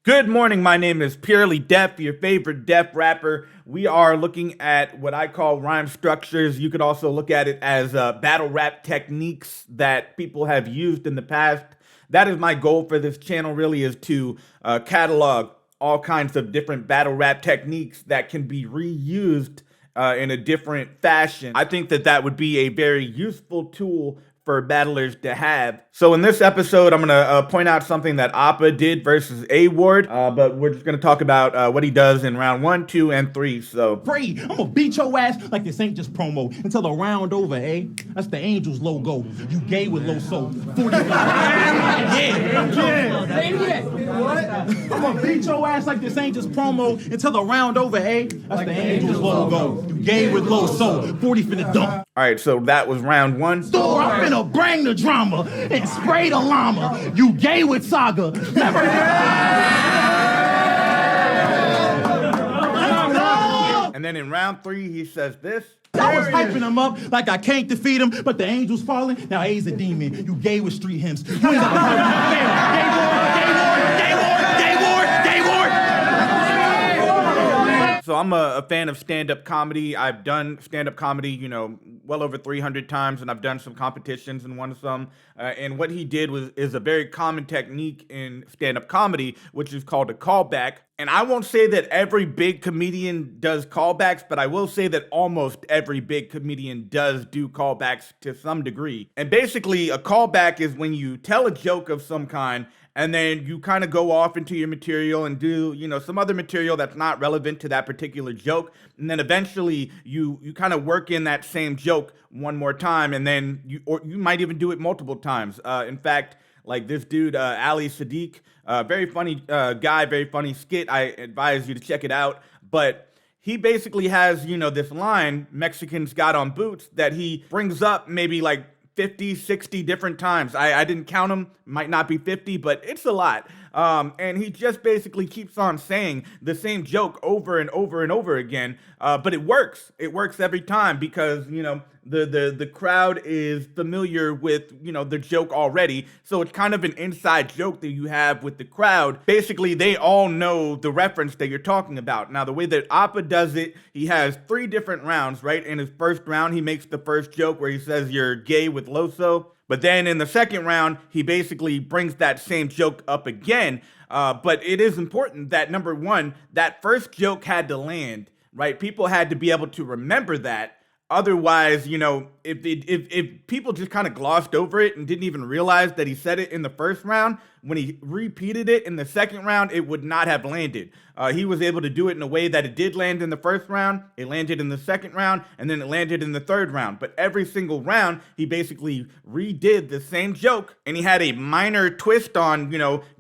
Good morning, my name is Purely Def, your favorite Def rapper. We are looking at what I call rhyme structures. You could also look at it as battle rap techniques that people have used in the past. That is my goal for this channel, really, is to catalog all kinds of different battle rap techniques that can be reused in a different fashion. I think that that would be a very useful tool for battlers to have. So in this episode, I'm gonna point out something that Oppa did versus A Ward, but we're just gonna talk about what he does in round 1, 2, and 3. So Free, I'm gonna beat your ass like this ain't just promo until the round over, eh? That's the Angels logo. You gay with low soul. 45. I'm gonna beat your ass like this ain't just promo until the round over, eh? That's the Angels logo. You gay with low soul. 40 finna dump. all right, so that was round 1. Store, I'm finna bring the drama and spray the llama. You gay with saga. Never. And then in round 3, he says this. I was hyping him up like I can't defeat him, but the Angels falling. Now A's a demon. You gay with street hymns. You ain't got gay ward. So I'm a fan of stand-up comedy. I've done stand-up comedy, well over 300 times, and I've done some competitions and won some. And what he did is a very common technique in stand-up comedy, which is called a callback. And I won't say that every big comedian does callbacks, but I will say that almost every big comedian does do callbacks to some degree. And basically, a callback is when you tell a joke of some kind, and then you kind of go off into your material and do, some other material that's not relevant to that particular joke. And then eventually you kind of work in that same joke one more time, and then you might even do it multiple times. In fact, like this dude, Ali Sadiq, very funny guy, very funny skit. I advise you to check it out. But he basically has, this line, Mexicans got on boots, that he brings up maybe like 50, 60 different times. I didn't count them, might not be 50, but it's a lot. And he just basically keeps on saying the same joke over and over and over again. But it works. It works every time because, the crowd is familiar with, the joke already. So it's kind of an inside joke that you have with the crowd. Basically, they all know the reference that you're talking about. Now, the way that Oppa does it, he has 3 different rounds, right? In his first round, he makes the first joke where he says you're gay with Loso. But then in the second round, he basically brings that same joke up again. But it is important that, number one, that first joke had to land, right? People had to be able to remember that. Otherwise, if people just kind of glossed over it and didn't even realize that he said it in the first round, when he repeated it in the second round, it would not have landed. He was able to do it in a way that it did land in the first round, it landed in the second round, and then it landed in the third round. But every single round, he basically redid the same joke, and he had a minor twist on,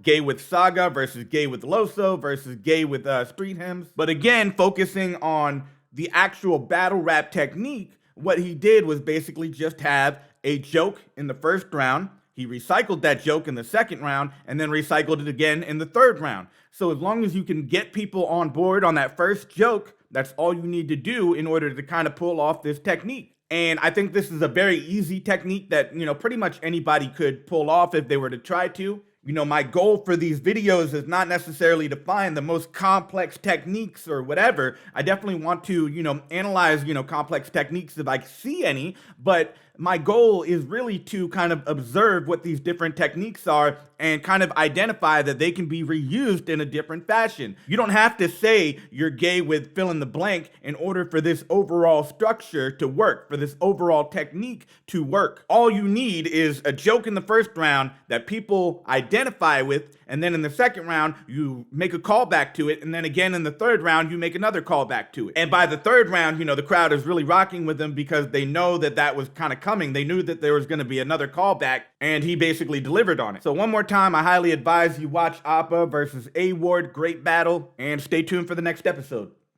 gay with Saga versus gay with Loso versus gay with street hymns. But again, focusing on the actual battle rap technique, what he did was basically just have a joke in the first round. He recycled that joke in the second round and then recycled it again in the third round. So as long as you can get people on board on that first joke, that's all you need to do in order to kind of pull off this technique. And I think this is a very easy technique that, pretty much anybody could pull off if they were to try to. My goal for these videos is not necessarily to find the most complex techniques or whatever. I definitely want to, analyze, complex techniques if I see any, but my goal is really to kind of observe what these different techniques are and kind of identify that they can be reused in a different fashion. You don't have to say you're gay with fill in the blank in order for this overall structure to work, for this overall technique to work. All you need is a joke in the first round that people identify with, and then in the second round, you make a callback to it, and then again in the third round, you make another callback to it. And by the third round, the crowd is really rocking with them because they know that that was kind of coming. They knew that there was going to be another callback, and he basically delivered on it. So one more time, I highly advise you watch Oppa versus A Ward. Great battle, and stay tuned for the next episode.